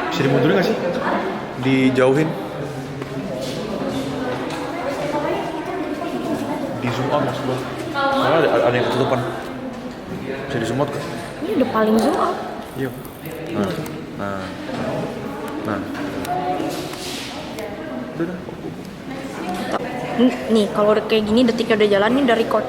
Bisa dimundurin nggak sih? Dijauhin? Di zoom out maksud gua. Karena ada yang ketutupan. Bisa di zoom out kan? Ini udah paling zoom out. Iya. Nah. Udah. Nih, kalau kayak gini detiknya udah jalan, nih udah record.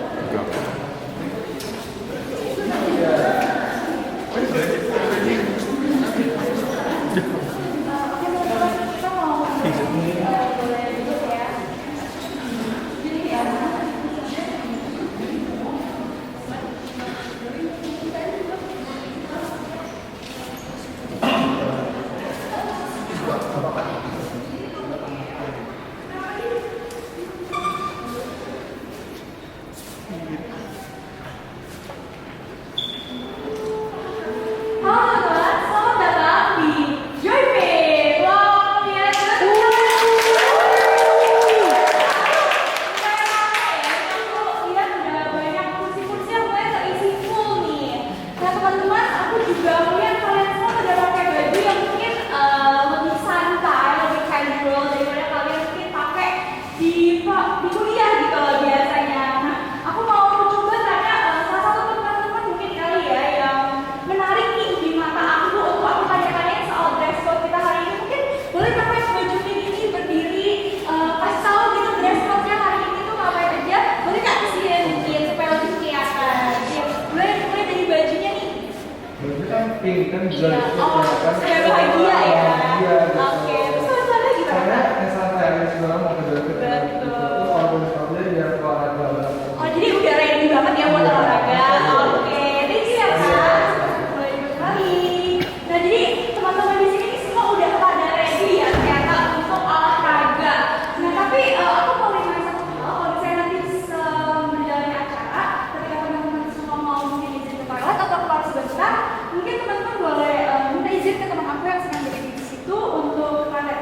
Pink kan juga supaya bahagia ya. Oke, terus suasana gimana? Karena santai sebenarnya mau ke jalan itu kalau misalnya dia olahraga. Oh, jadi udah ready banget ya buat olahraga. Oke, thank you ya Kak. Mulai kali. Nah, jadi teman-teman di sini semua udah pada ready ya ternyata untuk olahraga. Nah, tapi aku mau nanya satu hal. Kalau misalnya nanti berjalannya acara, ketika teman-teman semua mau mungkin izin ke toilet atau keluar sebentar, mungkin teman-teman boleh minta izin ke teman aku yang sedang berdiri di situ untuk toilet.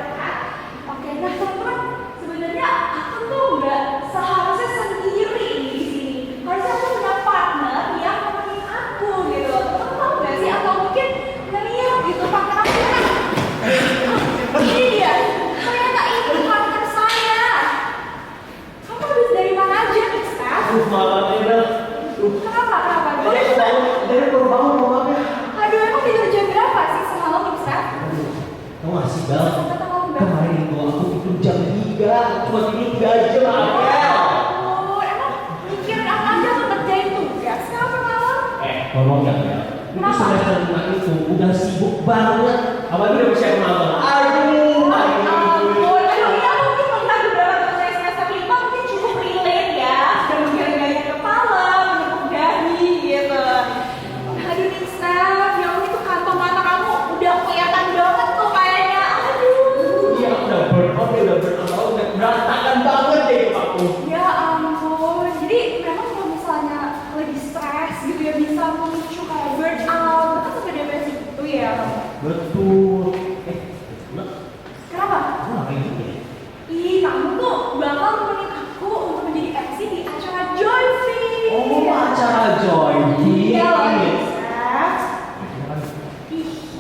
Oke, nah teman-teman, sebenarnya aku tuh nggak seharusnya sendiri di sini. Harusnya aku punya partner yang nemenin aku gitu. Teman-teman tahu nggak sih? Atau mungkin ngeliat gitu partner aku kan? Ini dia. Ternyata ini partner saya. Kamu habis dari mana aja nih, Steph? Malam ini Kenapa? Boleh dari baru bangun malamnya. Aduh, emang tidur jam berapa sih semalam, Steph? Kamu masih bang? Kemarin itu aku tidur jam 3, cuma tidur 3 jam aja. Oh, emang mikirin apa aja tuh kerjain tugas? Kenapa malam? Ngomong ya, itu semester 5 itu udah sibuk banget. Apalagi udah bisa malam. Aduh, Aduh, iya mungkin melihat beberapa teman saya semester 5 mungkin cukup relate ya. Sudah menggiring-giring kepala, menepuk dahi gitu. Aduh nih Steph, ya ampun itu kantong mata kamu udah kelihatan banget tuh kayaknya. Aduh. iya udah burn out, udah berantakan banget deh aku. Ya ampun, jadi memang kalau misalnya lagi stres gitu ya bisa memicu kayak burnout, itu kan sampai depresi gitu ya. Betul.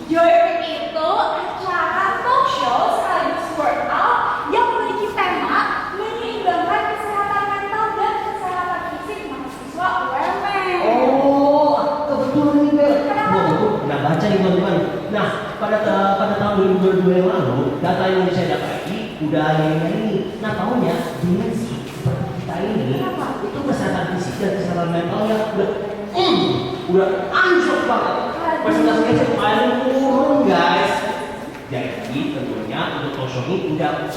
Joyride itu acara talk show sekaligus workout yang memiliki tema menyeimbangkan kesehatan mental dan kesehatan fisik mahasiswa UMN. Oh, kebetulan nih Bel. Kenapa? Nah baca nih teman-teman. Nah pada tahun 2022 yang lalu data yang saya dapati udah ini. Nah tahunnya dimensi seperti kita ini itu kesehatan fisik dan kesehatan mental yang udah anjlok banget. Presentasinya paling turun guys. Jadi tentunya untuk talk show ini udah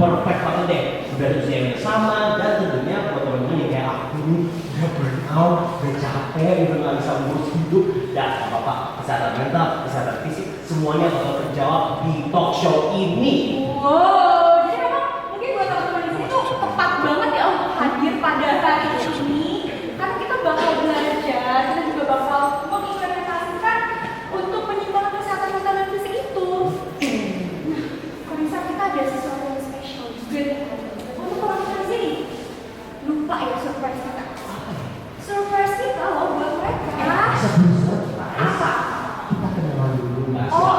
perfect banget deh. Udah usia yang sama dan tentunya buat teman-teman yang kayak aku ini udah burn out, udah capek, udah nggak bisa ngurus hidup. Dan apa-apa kesehatan mental, kesehatan fisik semuanya bakal terjawab di talk show ini. Wow, jadi memang mungkin buat teman-teman di sini tuh tepat banget ya untuk hadir pada hari ini karena kita bakal belajar, kita juga bakal mengimplementasikan untuk menyeimbangkan kesehatan mental dan fisik itu. Nah, Konisa kita ada sesuatu yang spesial juga nih untuk teman-teman di sini. Lupa ya surprise kita. Surprise kita loh buat mereka. Sebelum surprise, Apa? kita kenalan dulu. Oh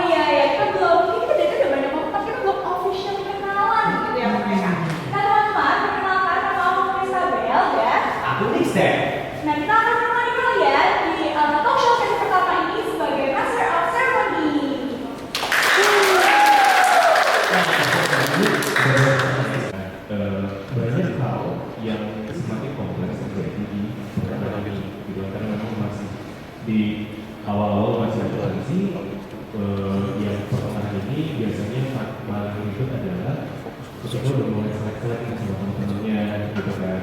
iya ya kita belum, kita udah banyak banget, tapi kita belum official kenalan gitu ya mereka. Nah teman-teman, perkenalkan nama aku Isabel ya. Aku Nixter. Nah kita akan menemani kalian di talk show sesi pertama ini sebagai Master of Ceremony. Banyak hal yang semakin kompleks terjadi di perkembangan ini, gitu. Karena memang masih di awal-awal masih ada transisi. Yang perkembangan ini biasanya paling ribet adalah kita udah mulai selek-selek sama teman-temannya, gitu kan.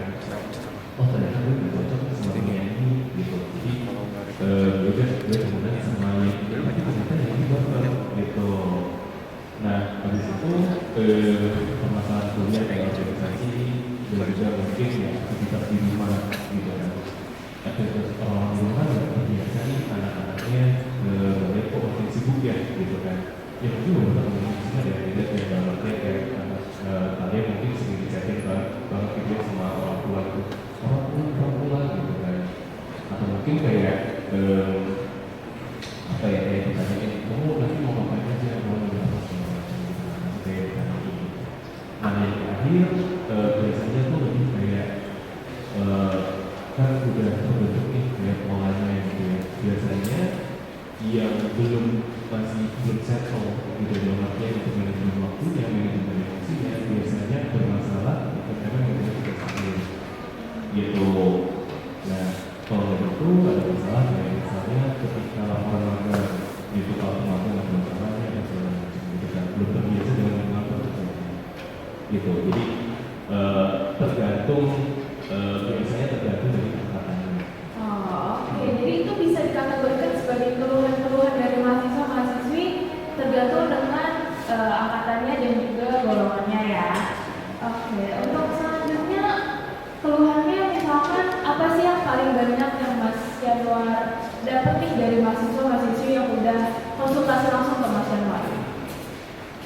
Oh ternyata gue udah cocok sama yang ini, gitu. Jadi gue kemudian sama yang ini, tapi ternyata yang ini baper, gitu. Nah, habis itu permasalahan kuliah kayak organisasi dan juga mungkin ya aktivitas di rumah gitu kan. Aktivitas orang di rumah ya biasa nih anak-anaknya banyak kok makin sibuk ya gitu kan. Ya mungkin beberapa mungkin ada yang tidak ya dalam artian kayak kalian mungkin sering dicatin banget gitu sama orang tua itu orang tua gitu kan. Atau mungkin kayak apa ya kayak ditanyain kamu nanti mau ngapain aja mau ngapain nah yang terakhir biasanya tuh lebih kayak kan udah terbentuk nih kayak polanya gitu ya biasanya yang masih belum settle gitu dalam artian untuk manajemen waktunya, manajemen emosinya biasanya bermasalah karena manajemen tidak stabil gitu. Nah kalau itu ada masalah kayak misalnya ketika laporan magang gitu kalau magang ada masalahnya dan segala macam gitu kan belum terbiasa dengan mengapa gitu. Jadi tergantung biasanya tergantung dari angkatannya. Oh, oke. Jadi itu bisa dikategorikan sebagai keluhan-keluhan dari mahasiswa-mahasiswi tergantung dengan angkatannya dan juga golongannya ya. Oke, untuk selanjutnya keluhannya misalkan apa sih yang paling banyak yang Mas Yanuar dapat nih dari mahasiswa-mahasiswi yang udah konsultasi langsung ke Mas Yanuar?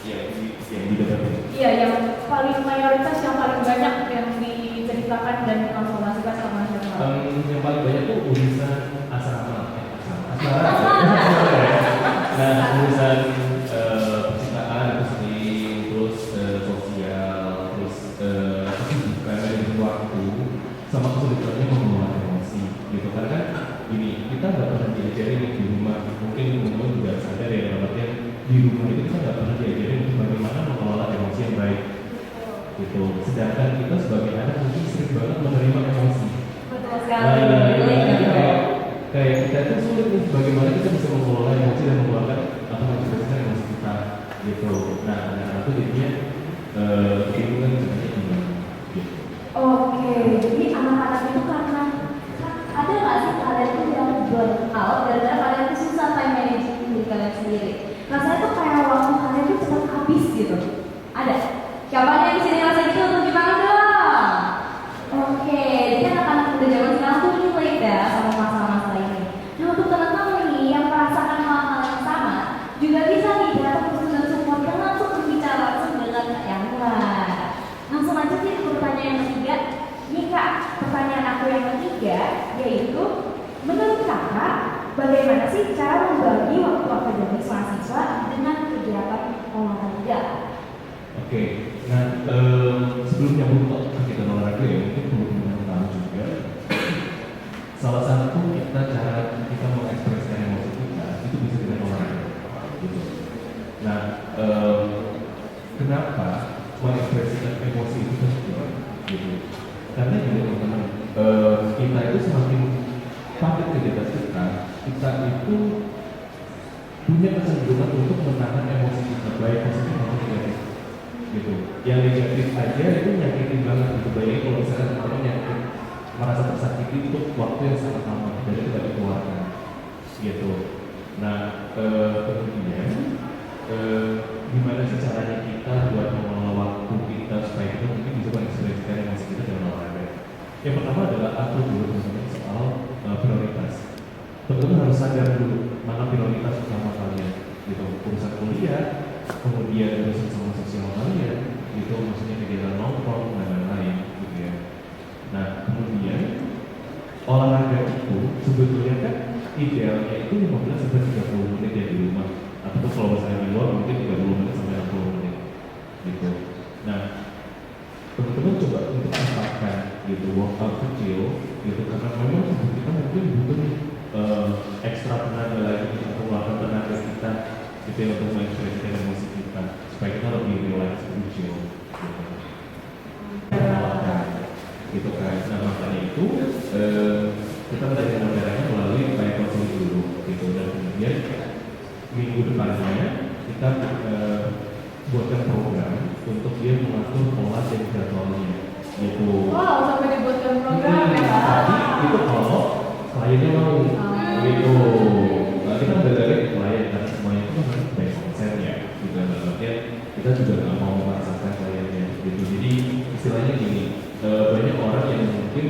Yang didapatin. Iya, yang paling mayoritas, yang paling banyak yang diceritakan dan dikonsultasikan sama Mas Yanuar. Yang paling banyak tuh urusan asrama. Nah, urusan percintaan itu sendiri, terus sosial, terus kesibukan dari waktu, sama kesulitannya mengelola emosi, gitu. Karena kan gini, kita nggak pernah diajarin di rumah. Mungkin teman-teman juga sadar ya, dalam artian di rumah itu kita nggak pernah diajarin bagaimana mengelola emosi yang baik, gitu. Sedangkan kita sebagai anak mungkin sering banget menerima emosi. Betul sekali. Kayak kita itu sulit nih bagaimana kita bisa mengelola emosi dan mengeluarkan atau menjelaskan emosi kita gitu. Nah, anak-anak itu jadinya kebingungan sebenarnya gimana gitu. Oke, jadi anak-anak itu karena ada nggak sih kalian tuh yang burn out gara-gara kalian tuh susah time management diri kalian sendiri? Rasanya tuh kayak waktu kalian tuh cepat habis gitu. Ada? Siapa nih yang di sini rasa gitu? Tunjuk tangan dong. Oke, jadi anak-anak udah zaman sekarang tuh relate ya sama masalah-masalah ini. Nah untuk teman-teman nih yang merasakan hal-hal yang sama juga bisa nih datang ke student support dan langsung berbicara langsung dengan Kak Yanuar. Langsung aja sih ke pertanyaan yang ketiga. Nih Kak, pertanyaan aku yang ketiga yaitu menurut Kakak bagaimana sih cara membagi waktu akademis mahasiswa dengan kegiatan olahraga? Oke, nah sebelum nyambung ke kegiatan olahraga ya, mungkin perlu teman-teman tahu juga salah satu cara kita mengekspresikan emosi kita itu bisa dengan olahraga, gitu. Nah, kenapa mengekspresikan emosi itu penting, gitu? Karena gini teman-teman, kita itu semakin padat kegiatan kita itu punya kecenderungan untuk menahan emosi kita, baik positif maupun negatif, gitu. Yang negatif aja itu nyakitin banget, gitu. Bayangin kalau misalnya teman-teman nyakit, merasa tersakiti untuk waktu yang sangat lama dan itu tidak dikeluarkan, gitu. Nah, kemudian gimana sih caranya kita buat mengelola waktu kita supaya kita mungkin bisa mengekspresikan emosi kita dengan olahraga? Yang pertama adalah atur dulu teman-teman soal prioritas. Teman-teman harus sadar dulu mana prioritas utama kalian, gitu. Urusan kuliah, kemudian urusan sama sosial kalian, gitu. Maksudnya kegiatan nongkrong dan lain-lain, gitu ya. Nah, kemudian olahraga itu sebetulnya kan idealnya itu 15 sampai 30 menit ya di rumah. Atau kalau misalnya di luar mungkin 30 menit sampai 60 menit, gitu. Nah, teman-teman coba untuk tempatkan gitu workout kecil, gitu, karena memang tubuh kita mungkin butuh ekstra tenaga lagi, kita mengeluarkan tenaga kita, gitu ya, untuk mengekspresikan emosi kita supaya kita lebih relax, lebih chill, gitu. Gitu kan. Nah, makanya itu kita belajar caranya melalui kayak konseling dulu, gitu, dan kemudian minggu depannya kita buatkan program untuk dia mengatur pola dan jadwalnya, gitu. Wow, sampai dibuatkan program ya. Tadi itu kalau kliennya mau, gitu. Nah, kita belajar klien karena semuanya itu kan baik konsen ya, gitu. Artinya kita juga nggak mau memaksakan kliennya, gitu. Jadi istilahnya gini, banyak orang yang mungkin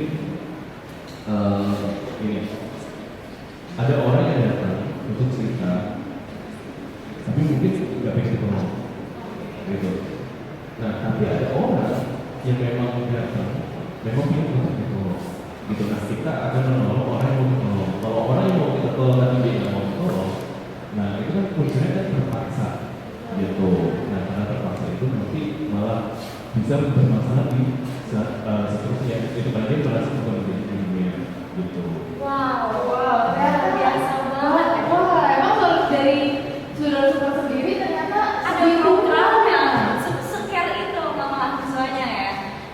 gini, ada orang yang datang untuk cerita, tapi mungkin nggak pengen ditolong, gitu. Nah, tapi ada orang yang memang datang, memang ingin untuk ditolong, gitu. Nah, kita akan menolong orang yang mau ditolong. Kalau orang yang mau kita tolong tapi dia nggak mau ditolong, nah itu kan kuncinya kan terpaksa, gitu. Nah, karena terpaksa itu nanti malah bisa bermasalah di seterusnya. Itu kan dia merasa bukan menjadi dirinya, gitu. Wow, ternyata biasa banget. Wah, emang kalau dari saudara-saudara sendiri ternyata ada programnya. Secare itu sama mahasiswanya ya.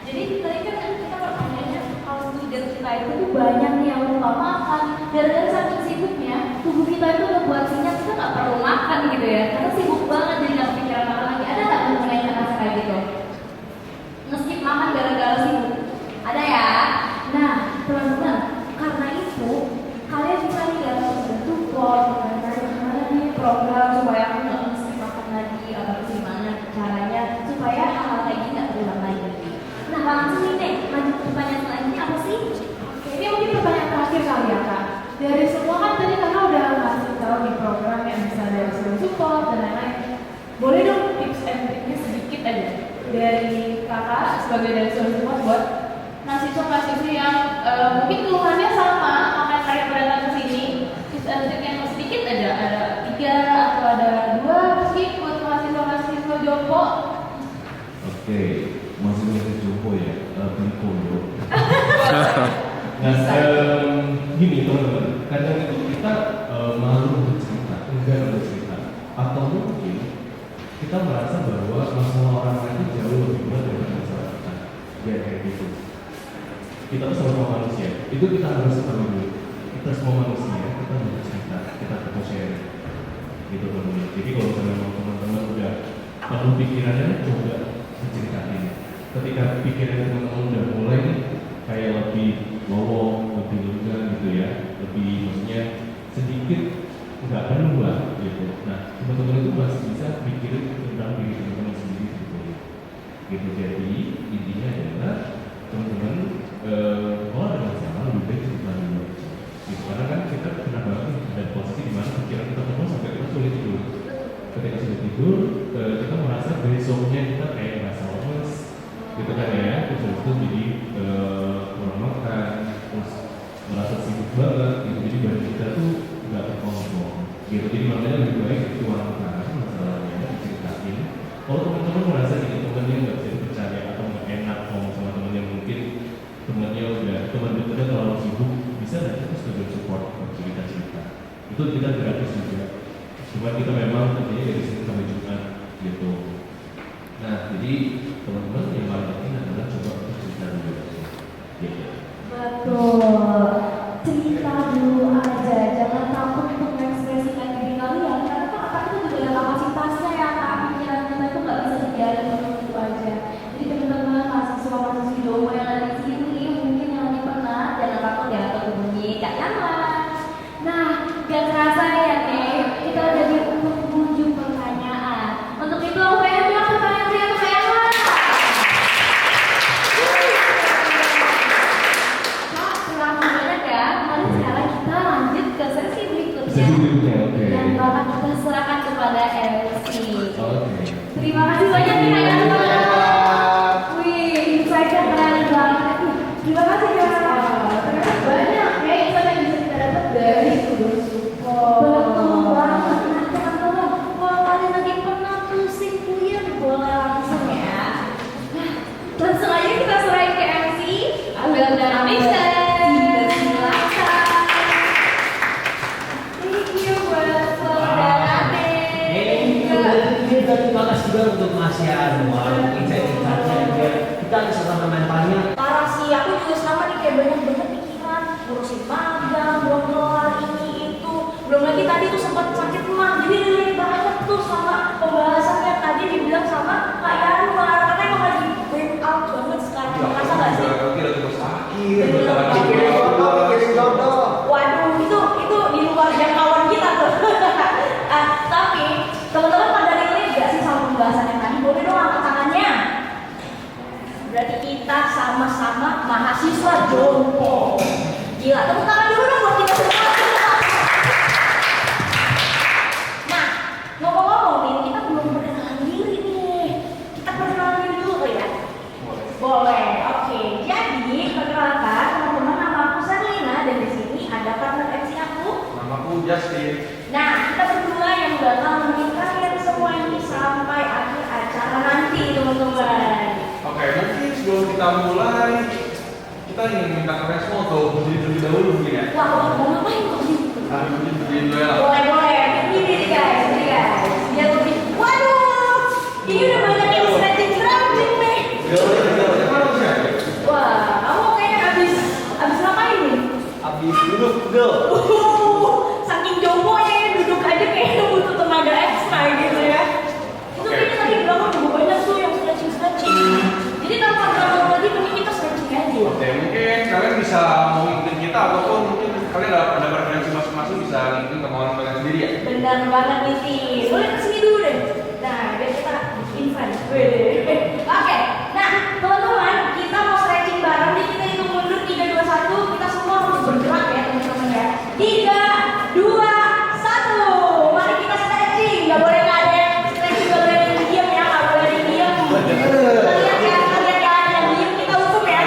Jadi tadi kan kita pertanyaannya kalau student kita itu banyak nih yang lupa makan. Gara-gara saking sibuknya, tubuh kita itu udah buat sinyal kita nggak perlu makan gitu ya. Karena sibuk banget jadi nggak kepikiran makan lagi. Ada nggak mengenai rasa kayak gitu? Ngeskip makan gara-gara sibuk. Ada ya? Nah, teman-teman, karena itu kalian bisa lihat bentuk gimana nih program supaya aku nggak mesti makan lagi atau gimana caranya supaya hal-hal kayak gini nggak terulang lagi. Nah, langsung nih deh, lanjut ke pertanyaan selanjutnya apa sih? Oke, ini mungkin pertanyaan terakhir kali ya Kak. Dari semua kan tadi Kakak udah ngasih tahu di program yang bisa dari student support dan lain-lain. Boleh dong tips and triknya sedikit aja dari Kakak sebagai dari student support buat mahasiswa-mahasiswa yang mungkin keluhannya sama makanya kayak pada datang ke sini. Tips and trik yang sedikit aja, ada 3 atau ada 2 mungkin buat mahasiswa-mahasiswa Jompo. Oke, masih masih jumbo ya, beli kondo. Nah, gini teman-teman, kadang itu kita malu bercerita, enggan bercerita, atau mungkin kita merasa bahwa masalah orang lain itu jauh lebih berat daripada masalah kita. Ya kayak gitu. Kita tuh sama manusia, itu kita harus tahu dulu. Kita semua manusia, kita harus bercerita, kita harus share, gitu teman-teman. Jadi kalau misalnya teman-teman udah perlu pikirannya, coba diceritain. Ketika pikiran teman-teman udah mulai nih, kayak lebih lowong, lebih lega gitu ya, lebih maksudnya sedikit nggak penuh lah gitu. Nah, teman-teman itu masih bisa mikirin tentang diri teman-teman sendiri gitu. Gitu. Jadi intinya adalah teman-teman kalau ada masalah lebih baik cerita dulu. Gitu. Karena kan kita pernah banget ada posisi di mana pikiran kita penuh sampai kita sulit tidur. Ketika sudah tidur, kita merasa besoknya kita kayak merasa lemes, gitu kan ya. Terus itu jadi kurang makan, terus merasa sibuk banget, gitu. Jadi badan kita tuh nggak gitu. Jadi makanya lebih baik dituangkan masalahnya, diceritain. Kalau teman-teman merasa gini temannya nggak bisa dipercaya atau nggak enak ngomong sama temannya, mungkin temannya udah teman dekatnya terlalu sibuk, bisa nggak kita sebagai support cerita-cerita. Itu kita gratis juga. Cuma kita memang kerjanya dari Senin sampai Jumat gitu. Nah, jadi teman-teman yang paling penting adalah coba untuk cerita dulu. Gitu. Betul. Cerita dulu aja, jangan takut untuk mengekspresikan diri kalian karena kan akan itu juga ada kapasitasnya ya, Kak. Pikiran kita itu nggak bisa dibiarin begitu aja. Jadi teman-teman mahasiswa-mahasiswi Jowo yang ada di sini mungkin yang lebih penat jangan takut ya untuk hubungi Kak Yana. Nah, gak kerasa ya nih, kita udah di penghujung pertanyaan. Untuk itu aku pengen bilang pertanyaan saya ke Kak Yana. Kak, kurang banget ya. Mari sekarang kita lanjut ke sesi berikutnya. Sesi berikutnya, oke. Yang bakal kita serahkan kepada MC. Oke. Terima kasih banyak nih Kak Yana. Wih, insight-nya keren banget. Terima kasih ya. Terima kasih banyak ya insight yang bisa kita dapat dari Student Support. Betul banget. Nah teman-teman, kalau kalian lagi pernah pusing puyeng boleh langsung ya. Nah, langsung aja kita serahin ke MC. Ambil dan Mixer. Silakan. Thank you buat saudara Terima kasih juga untuk Mas Yanwar, insight-insightnya biar kita bisa sama-sama tanya. Parah sih, aku juga sama nih kayak banyak banget pikiran ngurusin magang, belum kelar ini itu, belum lagi tadi tuh sempat sakit mah, jadi relate banget tuh sama pembahasan yang tadi dibilang sama Kak Yanwar, karena emang lagi burn out banget sekarang, merasa gak sih? Waduh, itu di luar jangkauan kita tuh. Tapi teman-teman pada relate gak sih sama pembahasan yang tadi? Boleh dong angkat tangannya. Berarti kita sama-sama mahasiswa jompo. Gila, tepuk tangan dulu dong buat kita semua. Nah, ngomong-ngomong nih, kita belum perkenalan diri nih. Kita perkenalan diri dulu kali ya? Boleh, oke. Jadi, perkenalkan teman-teman, nama aku Sarlina dan di sini ada partner MC aku. Namaku Justin. Nah, kita berdua yang bakal menemani kalian semua ini sampai akhir acara nanti, teman-teman. Oke, mungkin sebelum kita mulai, kita ingin minta kalian semua untuk berdiri terlebih dahulu mungkin ya. Wah, mau ngapain kok gitu? Berdiri dulu ya. Boleh. Ini guys. Biar lebih. Waduh, ini udah banyak yang stretching nih. Wah, kamu kayaknya abis ngapain nih? Abis duduk. Saking jombonya ya, duduk aja kayaknya butuh tenaga ekstra gitu ya. Itu kayaknya tadi di belakang juga banyak tuh yang stretching. Jadi tanpa berlama lagi, mending kita stretching aja. Oke, mungkin kalian bisa mau ngikutin kita ataupun mungkin kalian ada preferensi masing-masing bisa ngikutin kemauan kalian sendiri ya. Benar banget nih, Ti. Boleh kesini dulu deh. Nah, biar kita invite. Oke, nah teman-teman, kita mau stretching bareng nih. Kita hitung mundur 3, 2, 1. Kita semua harus bergerak ya teman-teman ya. 3, 2, 1. Mari kita stretching. Gak boleh nggak ada yang stretching, gak boleh ada yang diem ya. Gak boleh ada yang diem. Kalian ya, yang diem kita hukum ya.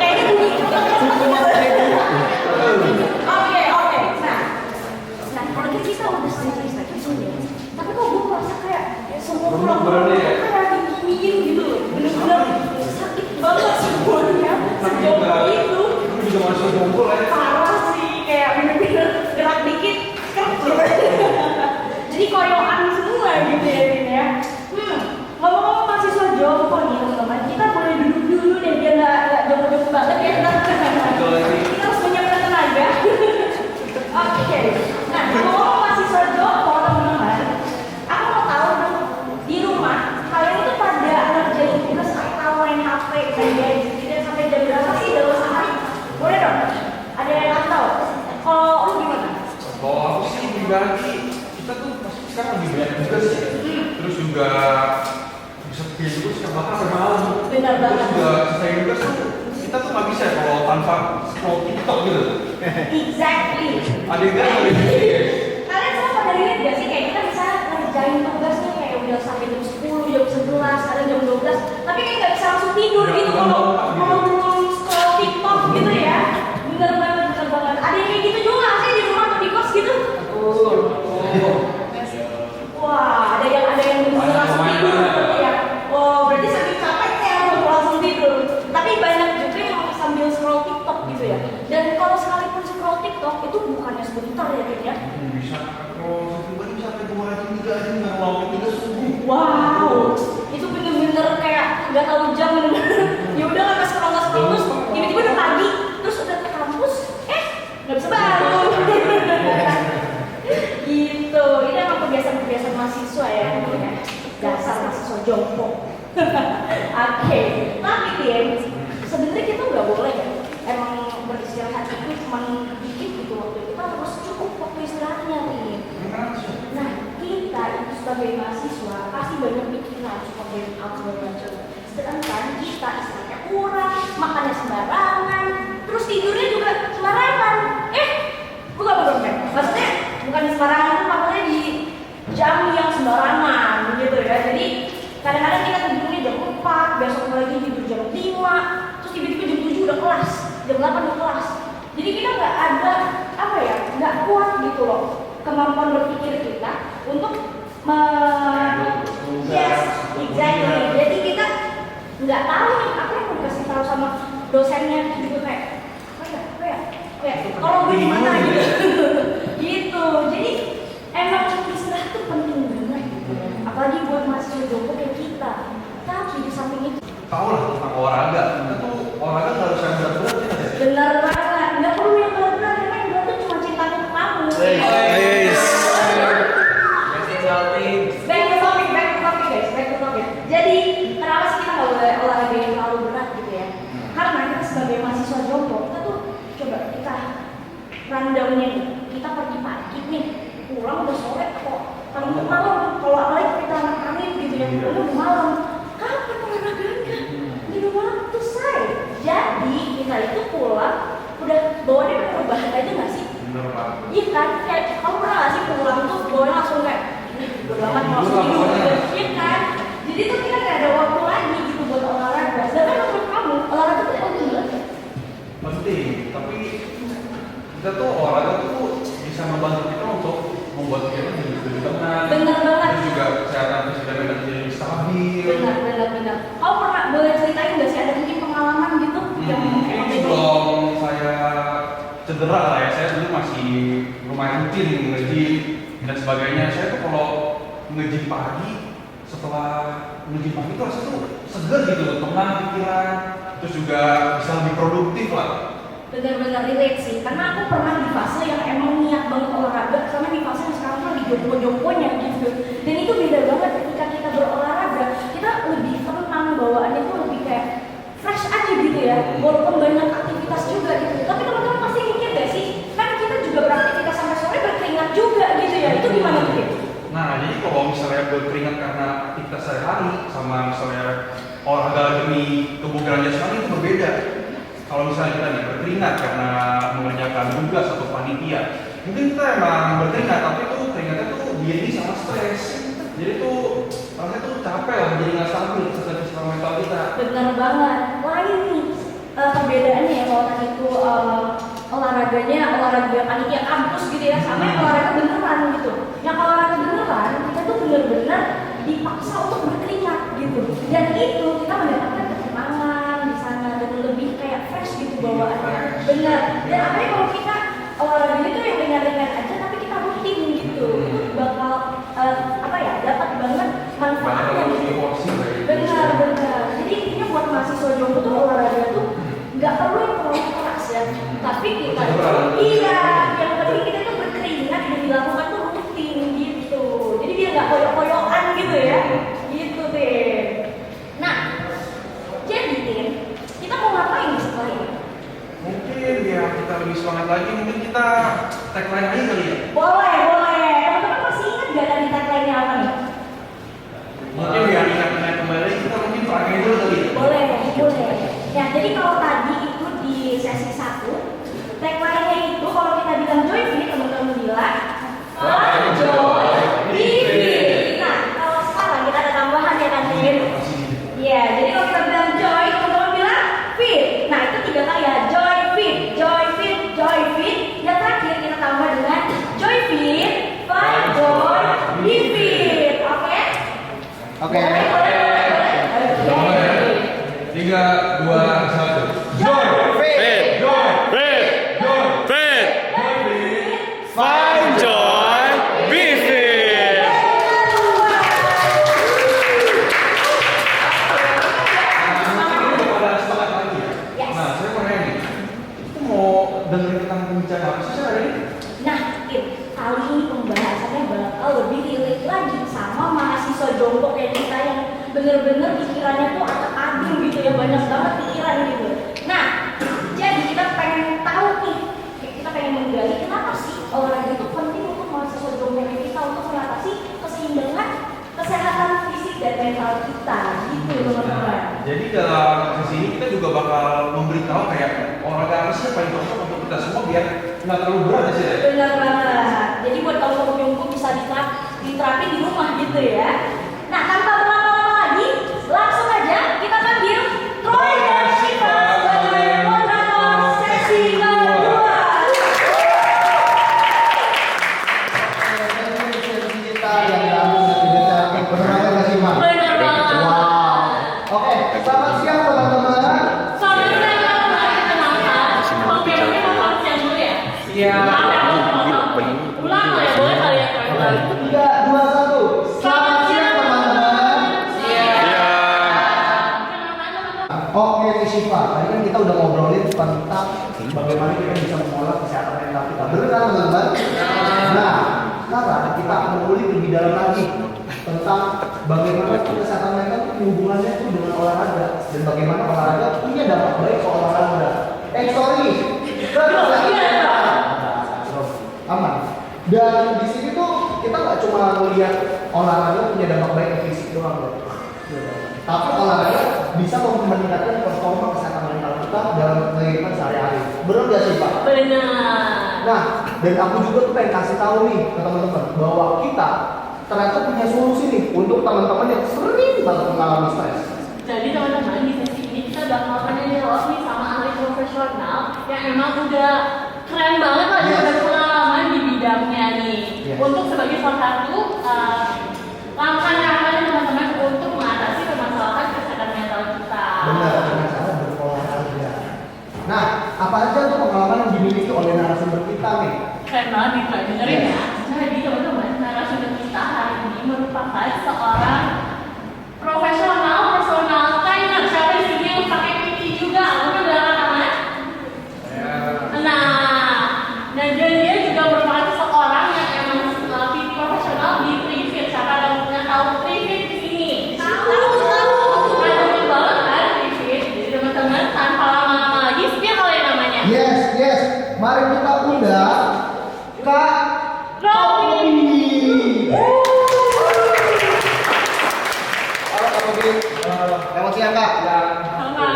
Kayaknya bunyi. Oke. Nah, kalau kita udah stretching ya. Tapi kok gue merasa kayak semua pulang kayak dingin gitu. Bener-bener sakit banget semuanya. Sejauh itu. Aku juga masih ngumpul ya. Parah sih, kayak bener-bener gerak dikit jadi koyokan semua gitu ya ini ya. Ngomong-ngomong mahasiswa jompo nih teman-teman, kita boleh duduk dulu deh biar nggak jompo-jompo banget ya. Kita harus menyiapkan tenaga. Oke. Nah, ngomong mahasiswa jompo teman-teman, aku mau tahu dong di rumah kalian itu pada ngerjain tugas atau main HP dan gadget gitu sampai jam berapa sih dalam sehari? Boleh dong? Ada yang tahu? Kalau lu gimana? Kalau aku sih pribadi, kita tuh pasti sekarang lebih banyak tugas ya. Terus juga bisa pilih juga sih bakal sampai malam. Benar Terus banget. juga selesai tugas tuh kita tuh nggak bisa kalau tanpa scroll TikTok gitu. Exactly. Ada yang nggak ada yang guys. Kalian semua pada lihat gak sih kayak kita bisa ngerjain tugasnya kayak udah sampai jam 10, jam 11, kadang jam 12, tapi kayak nggak bisa langsung tidur Udah gitu nggak kalau mau gitu. scroll TikTok gitu ya. Bener banget. Ada yang kayak gitu Wah, ada yang langsung tidur gitu ya. Oh, berarti saking capeknya langsung tidur. Tapi banyak juga yang sambil scroll TikTok gitu ya. Dan kalau sekalipun scroll TikTok itu bukannya sebentar ya, Din ya. Bisa kalau tiba-tiba bisa sampai 2 jam 3 jam nggak mau kita subuh. Wow, itu bener-bener kayak nggak tahu jam bener-bener. Ya udah nggak scroll terus, tiba-tiba udah pagi, terus udah ke kampus, nggak bisa bangun. Gitu, ini emang kebiasaan mahasiswa ya, dasar mahasiswa jompo. Oke, tapi Tim, sebenarnya kita nggak boleh ya, emang beristirahat itu cuma dikit gitu waktu kita harus cukup waktu istirahatnya nih. Nah, kita itu sebagai mahasiswa pasti banyak pikiran suka burnout segala macam. Sedangkan kita istirahatnya kurang, makannya sembarangan, terus tidurnya juga sembarangan. Bukan. Maksudnya bukan sembarangan itu maksudnya di jam yang sembarangan gitu ya. Jadi kadang-kadang kita tidurnya jam 4, besok lagi tidur jam 5, terus tiba-tiba jam 7 udah kelas, jam 8 udah kelas. Jadi kita nggak ada nggak kuat gitu loh kemampuan berpikir kita untuk yes, exactly. Jadi kita nggak tahu nih apa yang mau dikasih tahu sama dosennya gitu kayak kalau gue gimana gitu. Gitu. Jadi emang istirahat tuh penting banget gitu. Apalagi buat mahasiswa jompo kayak kita. Tapi di samping itu Tahu lah tentang olahraga. Kita tuh olahraga nggak harus yang berat-berat ya. benar banget. Nggak perlu yang berat-berat karena yang berat tuh cuma cinta ke kamu. Back to topic guys, back to topic. Jadi kenapa sih kita nggak boleh olahraga yang terlalu berat gitu ya? Karena kita sebagai mahasiswa jompo, kita tuh coba kita rundownnya nih. Kita pergi pagi nih, pulang udah sore kok. Paling malam, kalau apalagi kita anak angin gitu ya, udah malam. Kapan olahraganya? Belum waktu say. Jadi kita itu pulang udah bawaannya rebahan aja nggak sih? Bener Pak. Iya kan, kayak kamu pernah nggak sih pulang tuh bawaannya langsung kayak berlamat langsung tidur gitu, iya kan? Jadi tuh kita nggak ada waktu lagi gitu buat olahraga. Sedangkan menurut kamu olahraga itu penting banget. Penting, tapi kita tuh olahraga tuh bisa membantu kita untuk membuat kita jadi lebih tenang. Bener banget. Terus juga kesehatan fisik dan mental jadi lebih stabil. Benar. Kamu pernah boleh ceritain nggak sih ada mungkin pengalaman gitu yang Mungkin sebelum saya cedera lah ya, saya dulu masih lumayan rutin nge-gym dan sebagainya. Saya tuh kalau nge-gym pagi, setelah nge-gym pagi tuh rasanya tuh seger gitu, tenang pikiran, terus juga bisa lebih produktif lah. benar-benar relate sih, karena aku pernah di fase yang emang niat banget olahraga, sama di fase yang sekarang kan di jompo-jomponya gitu. Dan itu beda banget ketika kita berolahraga, kita lebih tenang bawaannya itu lebih kayak fresh aja gitu ya, walaupun banyak aktivitas juga gitu. Tapi teman-teman pasti mikir gak sih, kan kita juga beraktivitas sampai sore berkeringat juga gitu ya, itu gimana tuh? Nah, jadi kalau misalnya berkeringat karena aktivitas sehari-hari sama misalnya olahraga demi kebugaran jasmani itu berbeda. Kalau misalnya kita nih berkeringat karena mengerjakan tugas atau panitia, mungkin kita emang berkeringat, tapi tuh keringatnya tuh diiringi sama stres. Jadi tuh rasanya tuh capek lah, jadi nggak stabil secara mental kita. Bener banget. Lain nih perbedaannya ya kalau tadi itu olahraga panitia kampus gitu ya, sama yang olahraga beneran gitu. Yang olahraga beneran kita tuh bener-bener dipaksa untuk berkeringat gitu. Dan itu kita mendapatkan ketenangan di sana dan lebih kayak fresh gitu bawaannya. Bener. Dan apalagi kalau kita olahraga itu yang ringan-ringan aja, tapi kita rutin gitu, itu bakal dapat banget manfaatnya gitu. Benar. Jadi intinya buat mahasiswa jompo tuh olahraga tuh nggak perlu yang terlalu keras ya, tapi kita yang penting kita tuh berkeringat dan dilakukan tuh rutin gitu. Jadi biar nggak koyok-koyokan gitu ya, gitu deh. Nah, jadi Tin, kita mau ngapain setelah ini? Mungkin ya kita lebih semangat lagi, mungkin kita tagline aja kali ya. Boleh. Teman-teman masih ingat nggak tadi tagline-nya apa nih? Mungkin biar ingat kembali kita mungkin pakai dulu kali ya. Boleh. Ya, jadi kalau tadi itu di sesi 1, tagline-nya itu kalau kita bilang joy free, teman-teman bilang joy free. Nah, kalau sekarang kita ada tambahan ya kan, Tin? Iya, jadi kalau kita bilang joy, teman-teman bilang fit. Nah, itu 3 kali ya, joy fit. Yang terakhir kita tambah dengan joy fit, fight joy. jongkok kayak kita yang bener-bener pikirannya tuh adem gitu ya, banyak banget pikiran gitu. Nah, jadi kita pengen tahu nih, kita pengen menggali kenapa sih olahraga itu penting untuk mahasiswa jongkok kita untuk mengatasi keseimbangan kesehatan fisik dan mental kita gitu ya teman-teman. Jadi dalam sesi ini kita juga bakal memberitahu kayak olahraga apa sih yang paling cocok untuk kita semua biar nggak terlalu berat ya sih. Benar banget. Jadi buat kamu jongkok bisa diterapin di rumah gitu ya. Nah, tanpa berlama-lama lagi, langsung aja kita panggil Troy dan Shiva sebagai moderator sesi kedua. Kita yang lalu tidak benar nggak sih, Mak? Benar banget. Oke, selamat siang teman-teman. Selamat siang teman-teman. Kenalkan, oke mungkin mau selamat siang dulu ya. Iya. Ulang ya, boleh kali ya Troy? 3, 2, 1. Selamat siang teman-teman. Oke, Shiva. Tadi kan kita udah ngobrolin tentang bagaimana kita bisa mengolah kesehatan mental kita. Benar kan, teman-teman? Nah, sekarang kita akan mengulik lebih dalam lagi tentang bagaimana kesehatan mental itu hubungannya itu dengan olahraga dan bagaimana olahraga punya dampak baik ke olahraga. Sorry. Aman. Dan di sini tuh kita nggak cuma melihat olahraga punya dampak baik ke fisik doang, loh. Tapi olahraga bisa meningkatkan performa kesehatan mental kita dalam kehidupan sehari-hari. Benar nggak sih, Pak? Benar. Nah, dan aku juga tuh pengen kasih tahu nih ke teman-teman bahwa kita ternyata punya solusi nih untuk teman-teman yang sering banget mengalami stres. Jadi teman-teman di sesi ini kita bakal tanya jawab nih sama ahli profesional yang emang udah keren banget lah, Yes. udah pengalaman di bidangnya nih. Yes. Untuk sebagai salah satu langkah-langkahnya teman-teman untuk mengatasi permasalahan kesehatan mental kita. Benar, dengan cara berolahraga. Nah, apa aja tuh pengalaman yang dimiliki oleh narasumber kita nih? Keren banget nih, Kak. Dengerin Yes. ya. Jadi teman-teman, narasumber kita hari ini merupakan seorang profesional personal trainer. Siapa di sini yang pakai PT juga? Mungkin belakang kanan? Nah, dan dia juga merupakan seorang yang emang PT profesional di Trifit. Siapa yang tahu Trifit di sini? Tahu. Banyak banget kan Trifit. Jadi teman-teman, tanpa lama-lama lagi, spill kali namanya. Yes. Mari kita undang Kak Robi. Halo Kak Robi. Selamat siang Kak. Sama.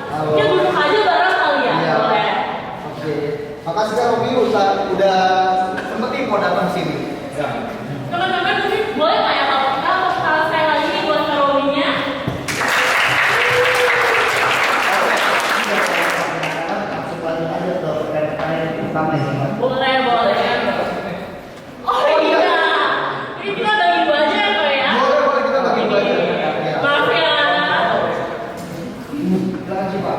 Halo. Ya duduk aja bareng kali ya. Iya. Boleh. Oke. Makasih Kak Robi udah sempetin mau datang sini. Ya. Teman-teman mungkin boleh nggak ya kalau saya lagi nih buat karolinya? Langsung lanjut aja ke pertanyaan yang pertama ya. Boleh. Oh iya. Ini kita bagi dua aja ya Kak ya? Boleh kita bagi dua aja. Ya. Maaf ya. Silakan sih Pak.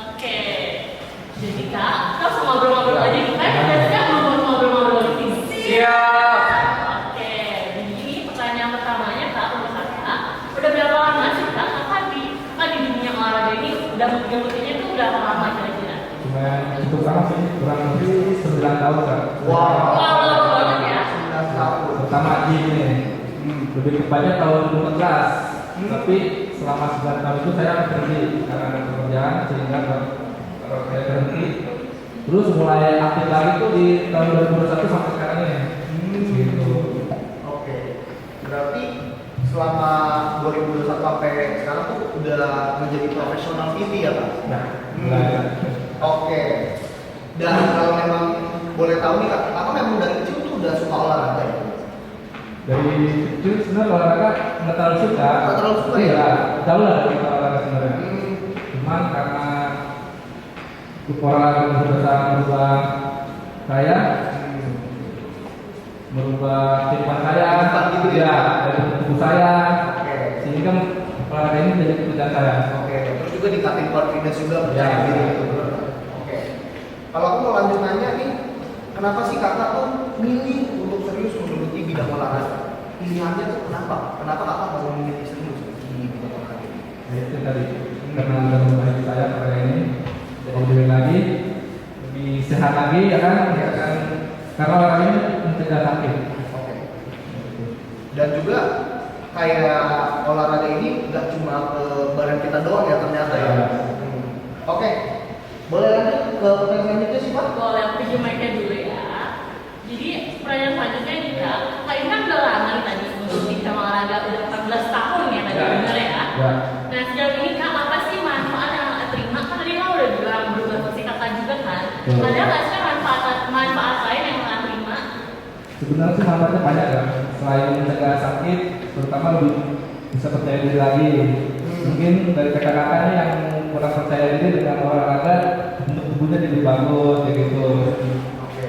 Oke. Jadi Kak, kita langsung ngobrol-ngobrol aja. Kita udah siap ngobrol-ngobrol di sini. Siap. Oke. Jadi pertanyaan pertamanya Kak, untuk Kakak, udah berapa lama sih Kakak di dunia olahraga ini? Udah mengikutinya tuh udah lama kira-kira? Cuma cukup lama sih, kurang lebih 9 tahun kan. Wow. Lama banget ya. 9 tahun. Pertama gym ini, lebih tepatnya tahun 2014. Tapi selama 9 tahun itu saya berhenti karena ada pekerjaan sehingga saya berhenti. Terus mulai aktif lagi tuh di tahun 2021 sampai sekarang ini. Gitu. Oke. Berarti selama 2021 sampai sekarang tuh udah menjadi profesional PT ya Pak? Nah, mulai. Oke. Dan kalau memang boleh tahu nih Kak, apa memang dari kecil tuh udah suka olahraga ya? Dari kecil sebenarnya olahraga nggak terlalu suka. Nggak terlalu suka ya? Iya, jauh lah dari olahraga sebenarnya. Hmm. Cuman karena olahraga berusaha merubah saya, merubah kehidupan saya, Kehidupan gitu ya? ya, dari tubuh saya, Oke. sehingga olahraga ini menjadi pekerjaan saya. Oke. Terus juga dikatin confidence juga Ya. percaya diri gitu. Oke. Kalau aku mau lanjut nanya nih, kenapa sih kakak tuh milih untuk serius menggeluti bidang olahraga? Pilihannya tuh kenapa? Kenapa kakak mau memilih serius di bidang olahraga? Nah, itu tadi karena udah membantu saya pada ini, jadi lebih lagi, lebih sehat lagi ya kan, karena olahraga ini mencegah sakit. Oke. Dan juga kayak olahraga ini nggak cuma ke badan kita doang ya ternyata ya. Oke, boleh lanjut ke pertanyaan selanjutnya sih Pak? Boleh, aku pinjam mic-nya dulu ya. Jadi pertanyaan selanjutnya nih Kak, Kak ini kan udah lama nih tadi mengikuti cabang olahraga udah 14 tahun ya tadi bener ya? Nah sejauh ini Kak apa sih manfaat yang Kakak terima? Kan tadi Kak udah bilang berubah versi Kakak juga kan? Ada nggak sih manfaat lain yang Kakak terima? Sebenarnya sih manfaatnya banyak ya. Selain mencegah sakit, terutama lebih bisa percaya diri lagi. Mungkin dari kakak-kakaknya yang kurang percaya diri dengan olahraga, untuk tubuhnya jadi bagus, kayak gitu. Oke.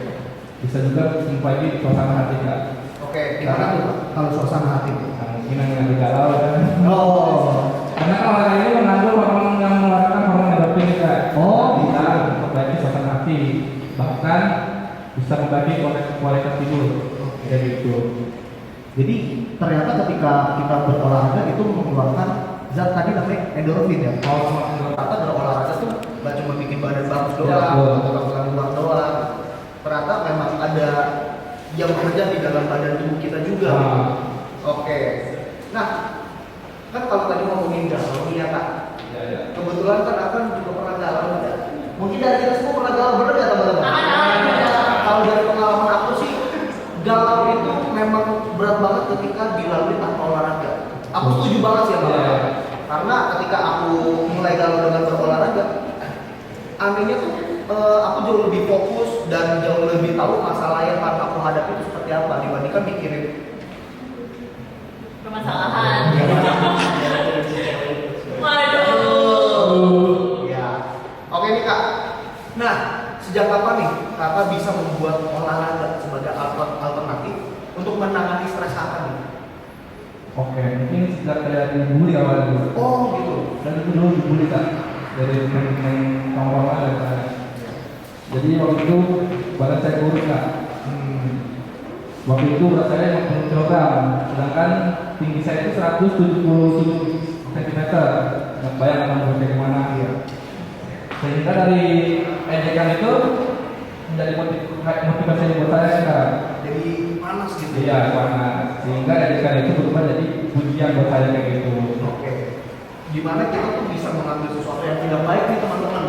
Bisa juga memperbaiki suasana hati kak. Oke, gimana tuh Pak? Kalau suasana hati? Nah, mungkin yang lagi galau kan. Oh. Karena olahraga ini mengandung hormon yang mengeluarkan hormon endorfin kak. Bisa memperbaiki suasana hati, bahkan bisa memperbaiki kualitas tidur. Kayak gitu. Jadi ternyata ketika kita berolahraga itu mengeluarkan zat tadi namanya endorfin ya. Ternyata berolahraga tuh nggak cuma bikin badan bagus doang, atau lakukan luar doang. Ternyata memang ada yang bekerja di dalam badan tubuh kita juga. Oke. Nah, kan kalau tadi ngomongin galau nih ya Kak. Kebetulan kan aku juga pernah galau ya. Mungkin dari kita semua pernah galau, bener ya teman-teman? Kalau dari pengalaman aku sih, galau itu memang berat banget ketika dilalui tanpa olahraga. Aku setuju banget sih sama Kak. Karena ketika aku mulai galau dengan berolahraga, anehnya tuh aku jauh lebih fokus dan jauh lebih tahu masalah yang akan aku hadapi itu seperti apa dibandingkan mikirin Permasalahan. Waduh. ya. Oke nih Kak. Nah, sejak kapan nih Kakak bisa membuat olahraga sebagai alternatif untuk menangani stres Kakak nih? Oke, mungkin sejak saya dibully awalnya. Oh gitu. Dan itu dulu dibully kak dari teman-teman tongkrongan dan saya. Jadi waktu itu badan saya kurus kak. Waktu itu berat saya 50 kg, sedangkan tinggi saya itu 177 cm. Nggak bayang akan berbagai kemana ya. Sehingga dari ejekan itu menjadi motivasi buat saya kak. Jadi panas gitu. Iya panas. Sehingga ejekan itu berubah jadi pujian buat saya kayak gitu. Oke. Gimana kita tuh bisa mengambil sesuatu yang tidak baik nih teman-teman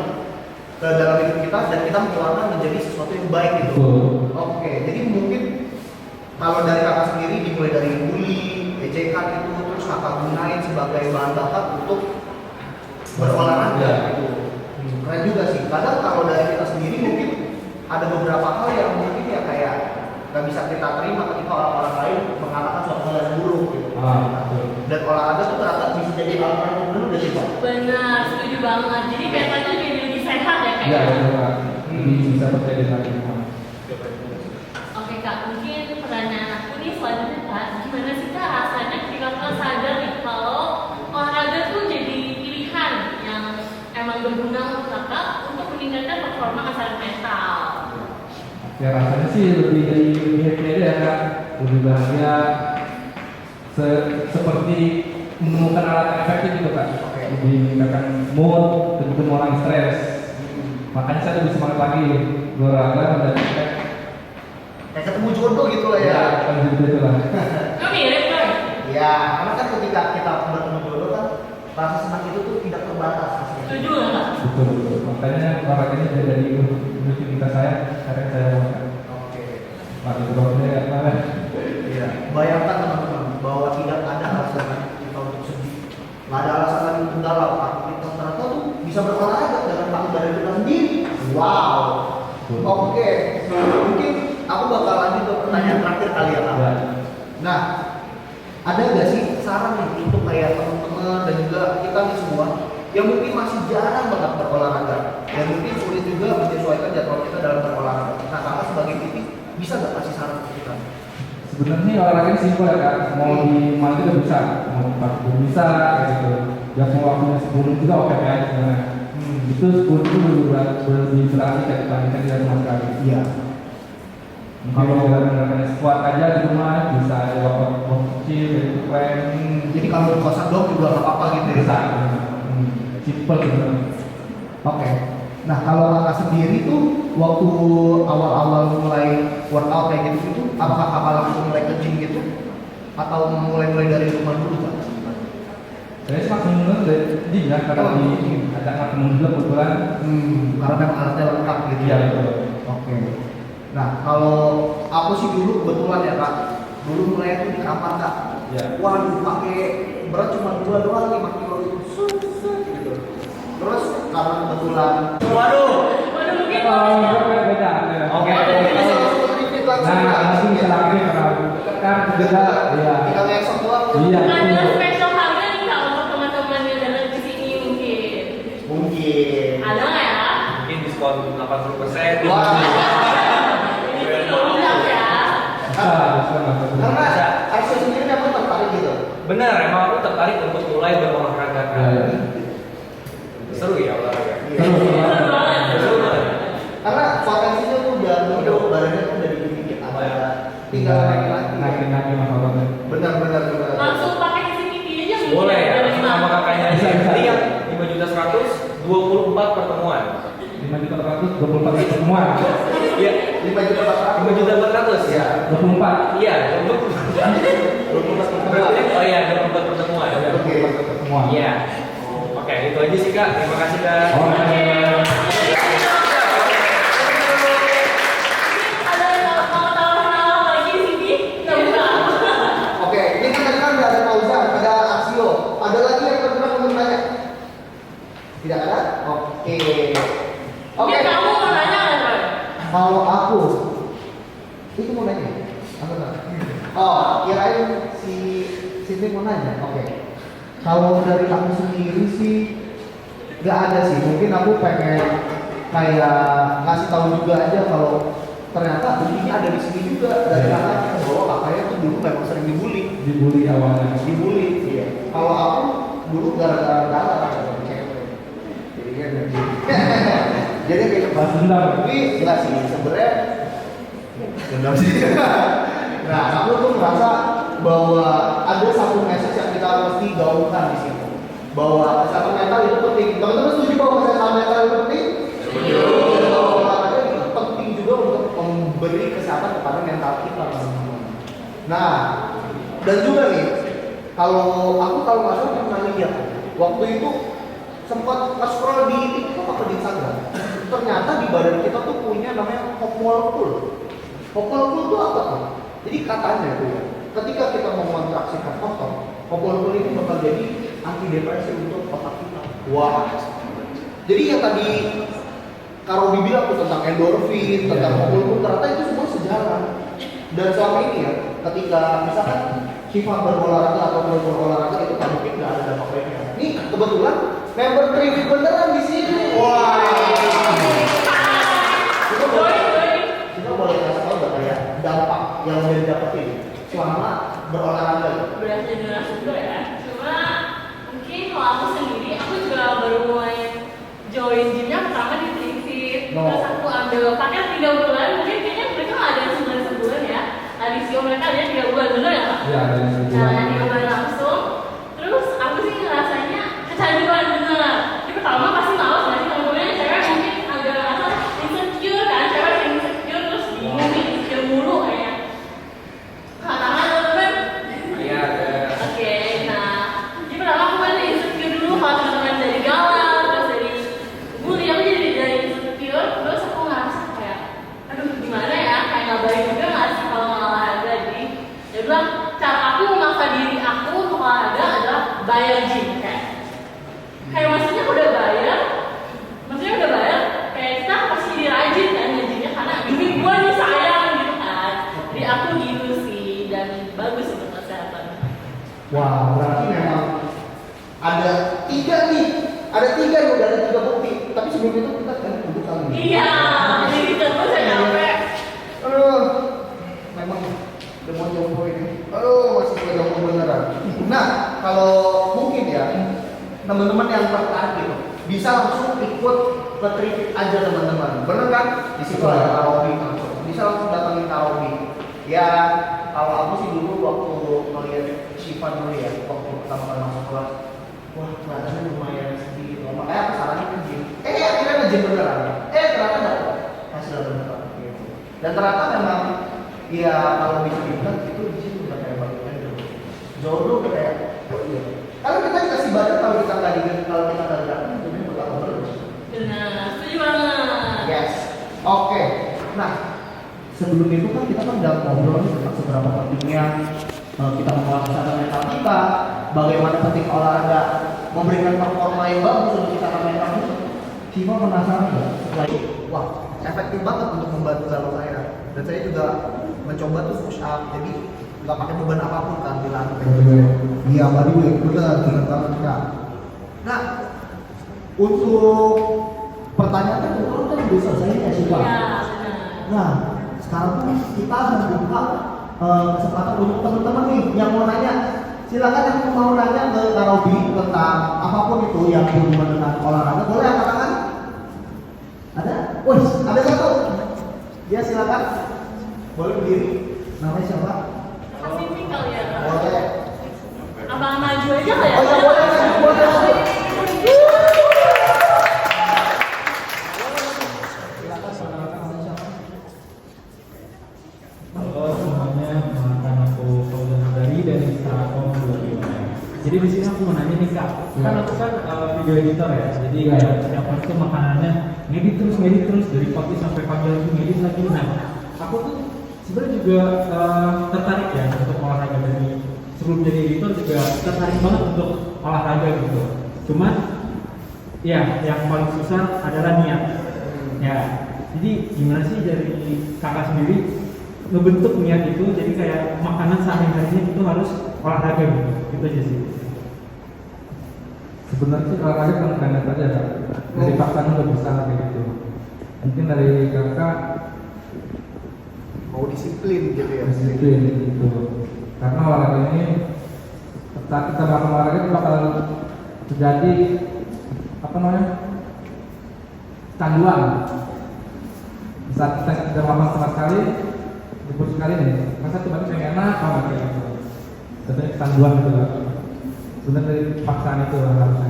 ke dalam hidup kita dan kita mengeluarkan menjadi sesuatu yang baik gitu. Oke. Jadi mungkin kalau dari Kakak sendiri dimulai dari bully, ejekan itu terus Kakak gunain sebagai bahan bakar untuk berolahraga gitu. Keren juga sih. Kadang kalau dari kita sendiri mungkin ada beberapa hal yang mungkin ya kayak nggak bisa kita terima ketika orang-orang lain mengatakan suatu hal yang buruk gitu. Dan olahraga tuh ternyata bisa jadi alternatif dulu dari Pak. Benar, setuju banget. Jadi mentalnya jadi lebih sehat ya Iya kayaknya. betul kak. Ini bisa percaya diri lagi. Oke Kak, mungkin pertanyaan aku nih selanjutnya Kak, gimana sih Kak rasanya ketika Kak sadar nih kalau olahraga tuh jadi pilihan yang emang berguna untuk Kakak untuk meningkatkan performa kesehatan mental? Ya rasanya sih lebih happy aja ya kak. Lebih bahagia. Seperti menemukan alat yang efektif gitu kak. Lebih meningkatkan mood, tentu orang stres. Makanya saya lebih semangat lagi berolahraga dan Kayak ketemu jodoh gitu lah ya. gitu lah. Kok mirip kan? Ya, karena kan ketika kita bertemu jodoh kan rasa senang itu tuh tidak terbatas aslinya. Setuju nggak Kak? Betul. Makanya olahraganya sudah jadi rutinitas saya. Sekarang saya lakukan. Oke. Waktu itu kalau saya kemarin. Iya. Bayangkan teman-teman bahwa tidak ada alasan kita untuk sedih. Nggak ada alasan lagi untuk galau. Kita ternyata tuh bisa berolahraga dengan pakai badan kita sendiri. Wow. Oke. Mungkin aku bakal lanjut ke pertanyaan terakhir kali ya Kak. Nah, ada nggak sih saran nih untuk kayak teman-teman dan juga kita nih semua yang mungkin masih jarang banget berolahraga dan mungkin sulit juga menyesuaikan jadwal kita dalam berolahraga. Nah, Kakak sebagai PT bisa nggak kasih saran ke kita? Sebenarnya olahraga ini simpel ya kak. Mau di mana juga bisa, mau di pagi pun bisa, kayak gitu. Ya mau waktunya 10 juga oke aja sebenarnya. Itu 10 itu lebih berarti kayak dibandingkan tidak sama sekali. Iya. Kalau menggunakan squat aja di rumah bisa ada workout kecil, jadi keren. Jadi kalau di kosan dong juga nggak apa-apa gitu ya? Bisa. Simple sebenarnya. Oke. Nah, kalau Kakak sendiri tuh waktu awal-awal mulai workout kayak gitu, apakah Kakak langsung mulai ke gym gitu? atau mulai dari rumah dulu Pak? Saya sih langsung dari gym ya, karena di ada temen juga kebetulan. Karena memang alatnya lengkap gitu. Iya betul. Oke. Nah kalau aku sih dulu kebetulan ya Kak, dulu mulai tuh di kamar Kak. Iya. Waduh pakai berat cuma 2 doang 5 kilo itu. Gitu. Terus karena kebetulan. Waduh. Waduh mungkin. Beda. Oke. Nah, langsung bisa lagi karena beda. Iya. Tinggal ngesok doang. Iya. Ada special harga nih Kak untuk teman-teman yang datang di sini mungkin. Mungkin. Ada nggak ya? Mungkin diskon 80%. Wah. Ini sih udah ya. Karena Arsya sendiri memang tertarik gitu. Benar, emang aku tertarik untuk mulai berolahraga kan. Iya. Seru ya olahraga. Seru banget. Seru banget. Karena potensinya tuh udah badannya tuh udah dikit ada. Tinggal naikin lagi. masalahnya. Benar. Langsung pakai CCTV aja mungkin. Boleh ya, Dari langsung sama kakaknya aja. Jadi yang 5.100.000 24 pertemuan. 5.400.000 24 pertemuan. Iya, 5.400.000. 5.400.000 Ya. 24. Iya, untuk 24 berarti oh iya 24 pertemuan. Oke. Pertemuan. Iya. Oke, itu aja sih Kak. Terima kasih Kak. Oke. Ada yang mau tahu lagi di sini? Nggak bisa. Oke, ini kan tadi kan ada Fauzan, ada Arsio. Ada lagi yang terkenal mau tanya? Tidak ada? Oke. Mungkin kamu mau nanya nggak Roy? Kalau aku itu mau nanya. Apa enggak? Oh, kirain si Cindy mau nanya. Oke. Kalau dari aku sendiri sih nggak ada sih. Mungkin aku pengen kayak ngasih tahu juga aja kalau ternyata buktinya ada di sini juga dari kakaknya bahwa kakaknya tuh dulu memang sering Dibully awalnya. dibully. Iya. Kalau aku dulu gara-gara galak sama cewek. Jadi kan jadi kayak Balas dendam. tapi enggak sih sebenarnya dendam sih. Nah, aku tuh merasa bahwa ada satu message yang kita mesti gaungkan di sini. Bahwa kesehatan mental itu penting. Teman-teman setuju bahwa kesehatan mental itu penting? Setuju. Olahraga itu penting juga untuk memberi kesehatan kepada mental kita, teman-teman. Nah, dan juga nih, kalau nggak salah pernah lihat waktu itu sempat scroll di TikTok atau di Instagram. Ternyata di badan kita tuh punya namanya hopewell pool. Hopewell pool itu apa tuh? Jadi katanya tuh ya, ketika kita mengontraksikan otot, hopewell pool itu bakal jadi antidepresi untuk otak kita. Wah. Jadi yang tadi Karo bilang tuh tentang endorfin, tentang hopewell pool, ternyata itu semua sejalan. Dan selama ini ya, ketika misalkan Syifa berolahraga atau berolahraga itu kan mungkin nggak ada dampak baiknya. Nih kebetulan member private beneran di sini. Wah. Kita boleh kasih tahu nggak ya dampak yang udah didapetin selama berolahraga? Berasa jelas juga ya. Cuma mungkin kalau aku sendiri, aku juga baru mulai join gymnya pertama di Trifit. Terus aku ambil paket 3 bulan. Mungkin kayaknya mereka nggak ada yang sebulan ya. Adisio mereka ada 3 bulan, bener ya Kak? Iya, ada yang Nah, 3 bulan langsung. Terus aku sih ngerasanya kecanduan bener. Di pertama pasti males nggak sih temen-temen cewek mungkin agak ngerasa insecure kan, cewek yang insecure terus bingung nih, insecure mulu kayaknya. Karena temen-temen. Iya, ada. Oke, nah jadi pertama aku kan insecure dulu kalau teman-teman dari galau, terus dari bully, aku jadi dari insecure, terus aku ngerasa kayak, aduh gimana ya, kayak nggak baik juga nggak sih kalau olahraga. Jadi dia bilang cara aku memaksa diri aku untuk olahraga adalah bayar gym kayak maksudnya udah bayar, kayak kita pasti jadi rajin kan nge-gymnya karena ini gua nih sayang gitu kan. Jadi aku gitu sih dan bagus untuk kesehatan. Wah, berarti memang ada 3 nih. Ada 3 nih, udah ada 3 bukti. Tapi sebelum itu kita kan duduk kali ini. Iya, jadi terus saya capek. Aduh, memang udah mau jomblo ini. Aduh, masih mau jomblo beneran. Nah, kalau mungkin ya, teman-teman yang tertarik gitu, bisa langsung ikut ke Trifit aja teman-teman. Bener kan? Di situ ada karaoke langsung. Bisa langsung datangin karaoke. Ya, kalau aku sih dulu waktu ngeliat Syifa dulu ya, waktu pertama kali masuk kelas, wah kelihatannya lumayan sedikit. Makanya aku saranin ke gym. Akhirnya nge-gym beneran. Ternyata dapet hasil beneran. Gitu. Dan ternyata memang, ya kalau bisa dibilang itu di sini udah kayak balik aja. jodoh kayak oh iya. Kalau kita dikasih badan kalau kita nggak dapat jadi bakal terus. Benar, setuju banget. Yes. Oke. Nah, sebelum itu kan kita kan udah ngobrol tentang seberapa pentingnya kita mengolah kesehatan mental kita, bagaimana penting olahraga memberikan performa yang bagus untuk kita mental kita. Siva penasaran nggak? Setelah itu, wah, efektif banget untuk membantu galau saya. Dan saya juga mencoba tuh push up, jadi nggak pakai beban apapun kan di lantai. Iya, body weight, benar banget Kak. Nah, untuk pertanyaan itu kan udah selesai ya Siva. Iya, benar. Nah, sekarang tuh kita membuka kesempatan untuk teman-teman nih yang mau nanya. Silakan yang mau nanya ke Kak Robi tentang apapun itu yang berhubungan dengan olahraga. Boleh angkat tangan? Ada? Wih, ada satu. Ya silakan. Boleh berdiri. Namanya siapa? Kasih pink kali ya. Boleh. Abang maju aja kali ya. Oh ya boleh. Halo semuanya, perkenalkan aku Fauzan Habari dari Instagram 25. Jadi di sini aku mau nanya nih Kak, kan aku kan video editor ya, jadi kayak setiap hari tuh makanannya ngedit terus dari pagi sampai pagi lagi ngedit lagi. Nah, aku tuh sebenarnya juga tertarik ya untuk olahraga dari sebelum jadi editor juga tertarik banget untuk olahraga gitu. Cuman ya yang paling susah adalah niat. Ya, jadi gimana sih dari kakak sendiri ngebentuk niat itu jadi kayak makanan sehari-harinya itu harus olahraga gitu aja sih. Sebenarnya sih olahraga kan banyak aja Kak. Dari paksaan udah besar kayak gitu. Mungkin dari kakak Mau disiplin gitu ya. disiplin gitu. Karena olahraga ini saat kita melakukan olahraga itu bakal terjadi apa namanya canduan. Saat kita sudah melakukan sama sekali, jemput sekali nih, masa tiba-tiba pengen enak banget kayak gitu. Tentunya canduan gitu Kak. Sebenarnya dari paksaan itu harusnya.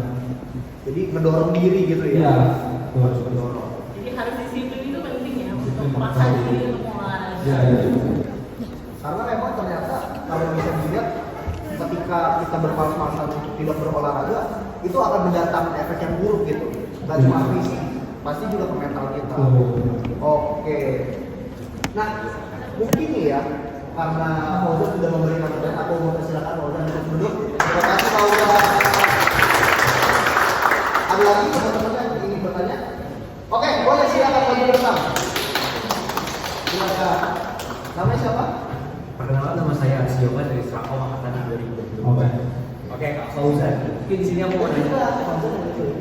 Jadi mendorong diri gitu ya. Iya, Harus betul. mendorong. Jadi harus disiplin itu penting ya untuk Disiplin, memaksa betul. diri untuk olahraga. Iya, iya. Karena memang ternyata kalau bisa dilihat ketika kita bermalas-malasan untuk tidak berolahraga itu akan mendatangkan efek yang buruk gitu. Gak cuma fisik, pasti juga ke mental kita. Oke. Nah, mungkin nih ya karena Fauzan sudah memberikan pertanyaan, aku mau persilakan Fauzan untuk duduk. Terima kasih Fauzan. Ada lagi teman-teman yang ingin bertanya? Oke, boleh silakan maju ke depan. Silakan. Namanya siapa? Perkenalkan nama saya Sioba dari Serakom Angkatan 2020. Oke. Oke, Kak Fauzan. Mungkin di sini aku mau nanya.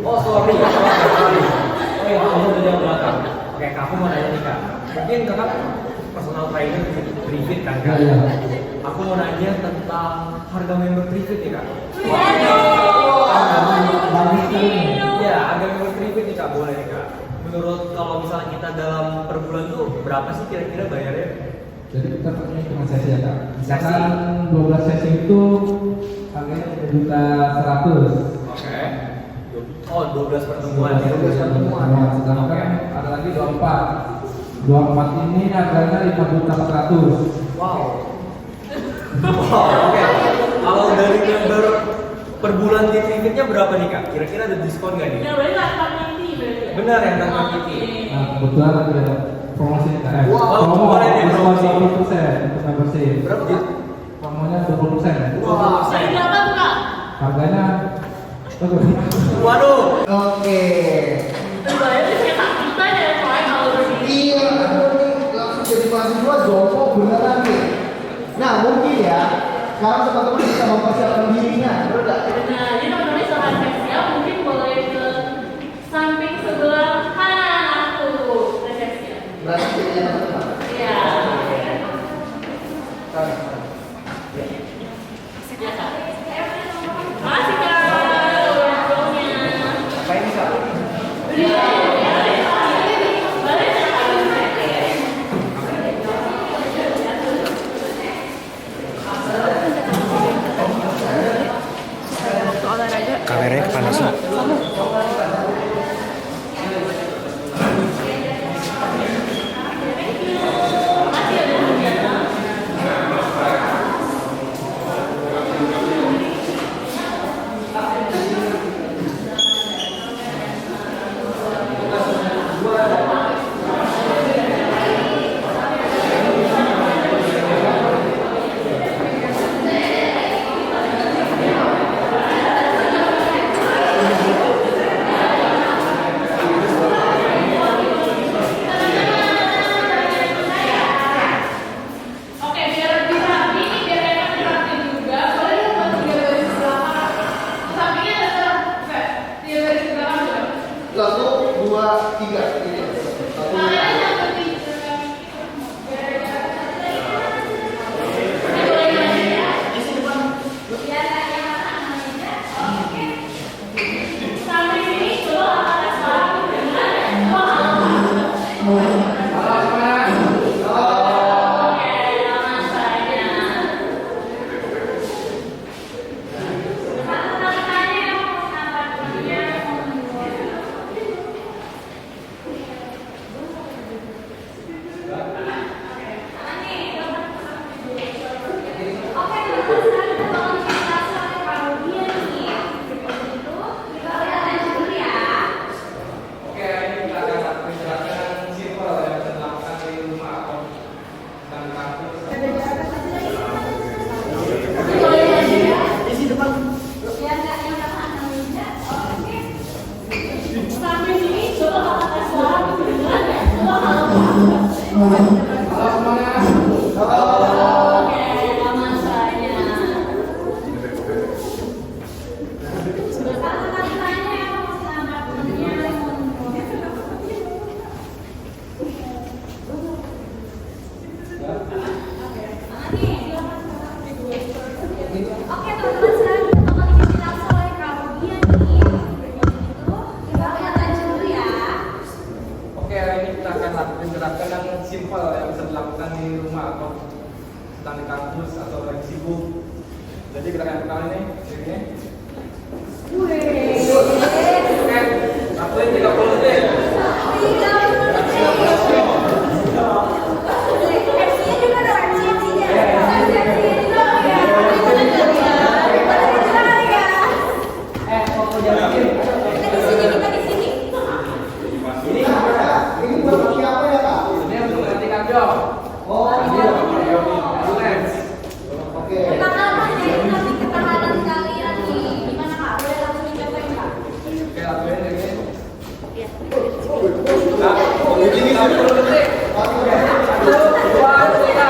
Oh, sorry. Oh ya, Fauzan dari yang belakang. Oke, Kak, aku mau nanya nih Kak. Mungkin Kakak personal trainer Trifit kan Kak? Iya. Aku mau nanya tentang harga member Trifit ya Kak. Bagus sekali. Iya, harga member Trifit nih Kak, boleh nih Kak. Menurut kalau misalnya kita dalam per bulan tuh berapa sih kira-kira bayarnya? Jadi kita pakai cuma sesi ya Kak. Misalkan 12 sesi itu harganya 1.100.000. Oke. Oh, 12 pertemuan ya. 12 pertemuan. Nah, sedangkan ada lagi 24. 24 ini harganya 5.400.000. Wow. Oke. Kalau dari member per bulan di Trifitnya berapa nih Kak? Kira-kira ada diskon nggak nih? Nah, berarti tanpa PT berarti ya? Benar yang tanpa PT. Nah, kebetulan ada promosi nih Kak. Wow, Promo boleh nih, diskon promosi. 20% untuk membership. Berapa Kak? Promonya 20%. Wah. Jadi berapa tuh Kak? Harganya Waduh. Oke. Terbayar sih tak kita ya soalnya kalau begini. Iya, aduh nih langsung jadi mahasiswa jompo beneran nih. Nah mungkin ya, sekarang teman-teman bisa mempersiapkan dirinya, bener nggak? Nah, jadi teman-teman soal siap mungkin boleh ke samping sebelah kanan aku resepsi. Berarti jadinya teman-teman. Iya. Sekarang. Ya Kak. Makasih Kak. Ngobrolnya. Apa ini Kak? Olahraga Isi depan. Sampai sini coba kakak tes suara kedengeran ya? Coba kalau oke, aman saja. Oke teman-teman, sekarang kita bakal dipimpin langsung oleh Kak Budian nih. Kita lihat dulu ya. Oke, hari ini kita akan lakukan gerakan yang simpel yang bisa dilakukan di rumah atau sedang di kampus atau lagi sibuk. Jadi gerakan pertama ini, ini. Oke, lakuin 30 detik. MC-nya juga dong, MC-nya. Kita di sini. Ini buat siapa ya, Kak? Ini untuk latihan job. Oh, iya. Ambulans. Oke. Kita akan ngajarin nanti ketahanan kalian nih. Gimana Kak? Boleh langsung dicobain Kak? Oke, lakuin ini. Nah, ini 30 detik. 1, 2, 3.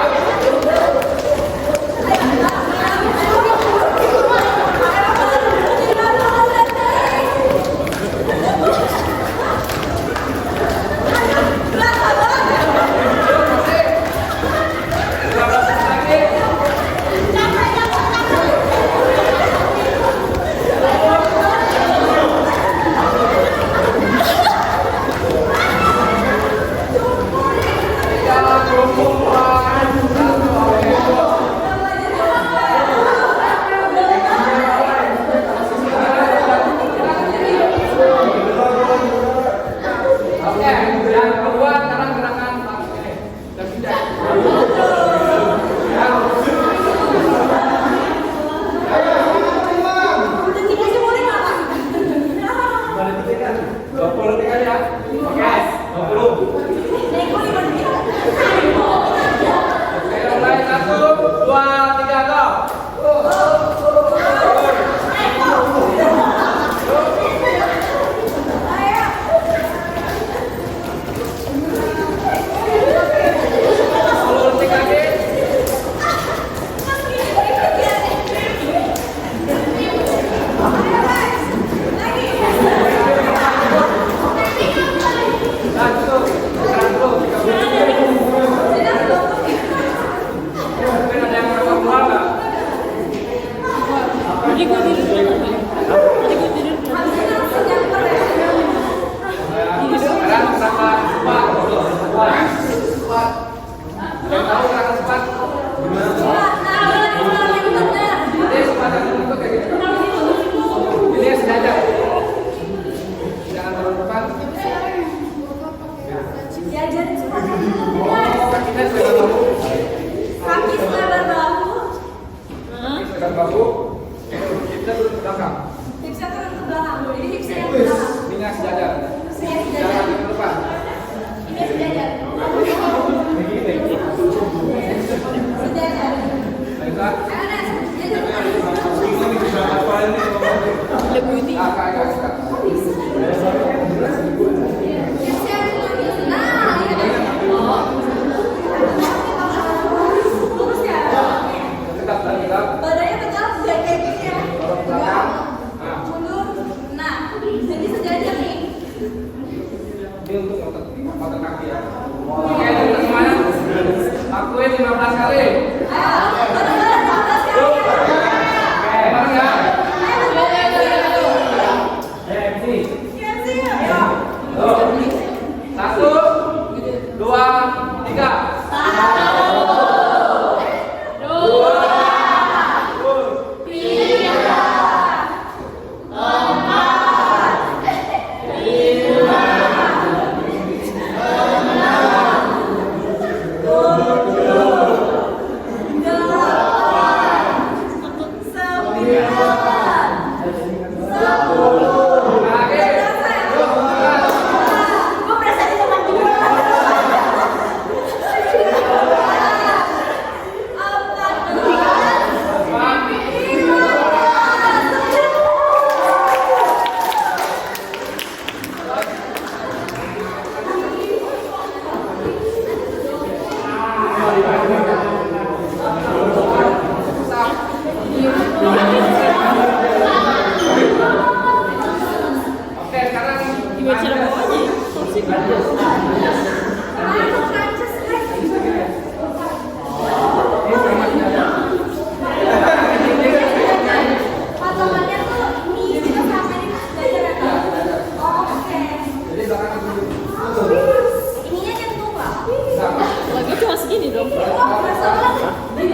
Oke, yang kedua sekarang gerakan ini. Dan tidak. Udah tiga aja boleh nggak Kak? Gimana detik kan? 20 detik aja. Oke, 20. Nego 5 detik. Oke, mulai 1, 2, 3, go. Diajarin semua kaki sebelah bahu. Kita turun ke belakang. Hipsnya turun ke belakang. Jadi hipsnya yang ke belakang. Ini sejajar. Hipsnya yang Jalan sejajar. ke depan. Ini sejajar. Sejajar. Baiklah. Anas, sejajar. Hipsnya yang turun. Nah, ini. Lurus ya. Badannya tegak, kayak gini ya. Mundur. Nah, jadi sejajar nih. Ini untuk otot kaki ya. Oke, teman semuanya. Lakuin 15 kali. Ayo, bareng-bareng 15 kali. Oke, bareng ya. Ayo. Tuh. 1, 2, 3.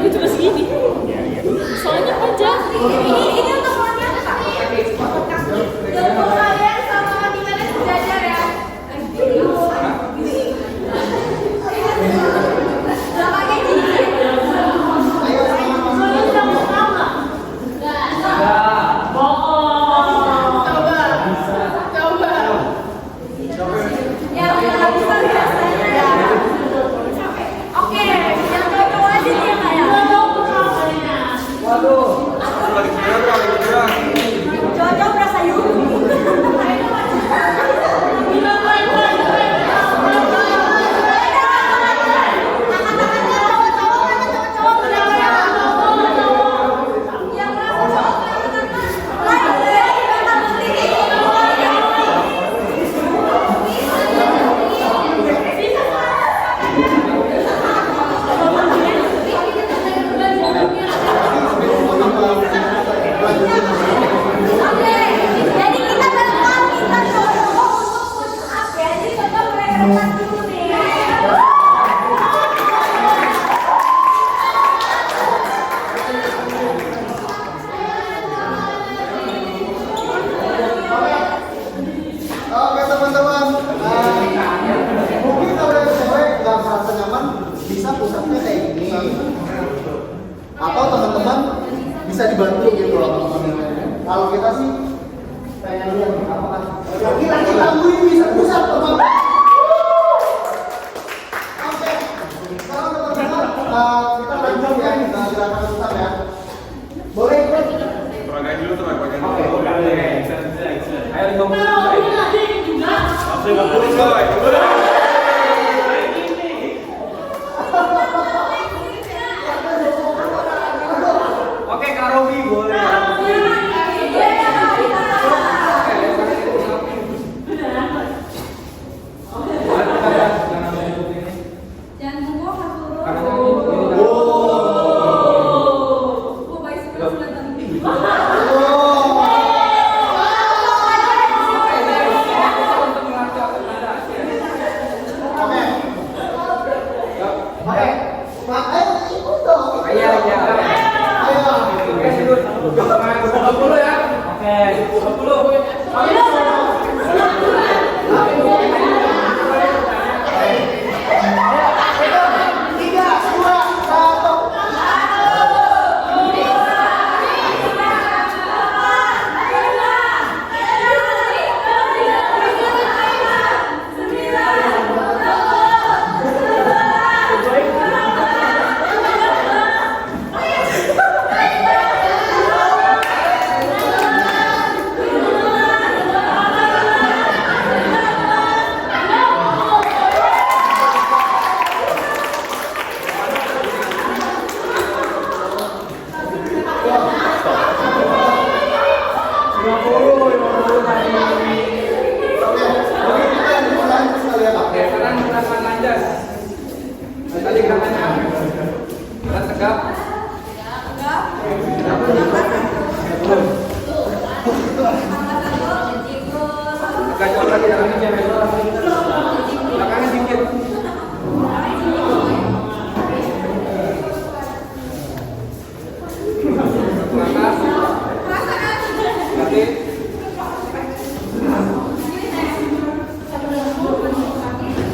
gue cuma segini. Soalnya panjang. Ini untuk kalian Pak. Untuk kalian sama gimana sejajar ya. Sama kayak gini. Ya udah bisa biasanya ya. Oke, yang cowok aja nih ya Kak ya. Waduh, lagi berang. Cowok berasa yuk. Jadi kita berempat kita cowok untuk push up ya. Jadi coba mereka berempat dulu nih. Oke teman-teman, mungkin kalau yang cewek nggak merasa nyaman bisa pusatnya kayak gini, atau teman-teman bisa dibantu gitu loh teman-teman. Kalau kita sih pengen lihat apakah laki-laki tangguh ini bisa pusat teman-teman. Oke, sekarang teman-teman kita lanjut ya, kita gerakan pusat ya. Boleh ikut? Peragain dulu tuh, peragain dulu. Ayo 50 Oke, Kak Robi boleh. Jangan tunggu turun. Oh, baik sudah Oke, ayo ikut dong. Iya. Ayo. Dulu ya. Oke. 20. Tiga, dua, satu.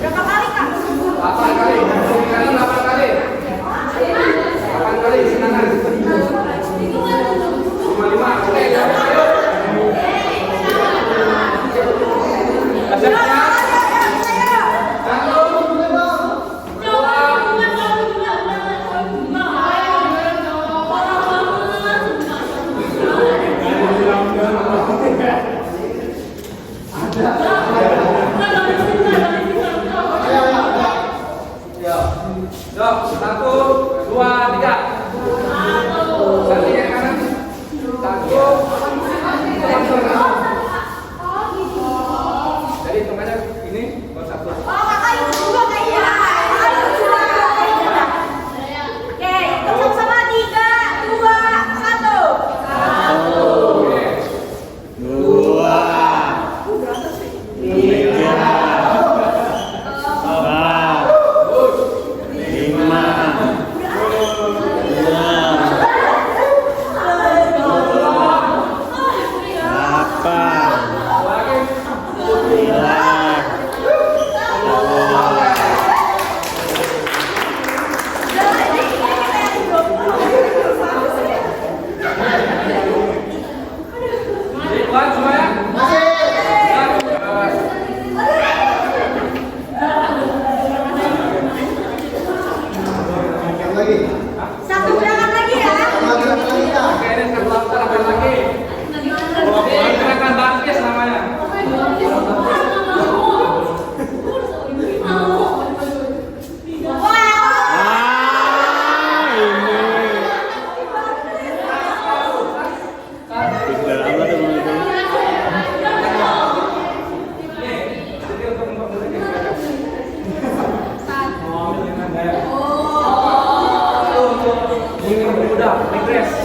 Berapa kali Kak? 8 kali. Kanan 8 kali. 8 udah regress.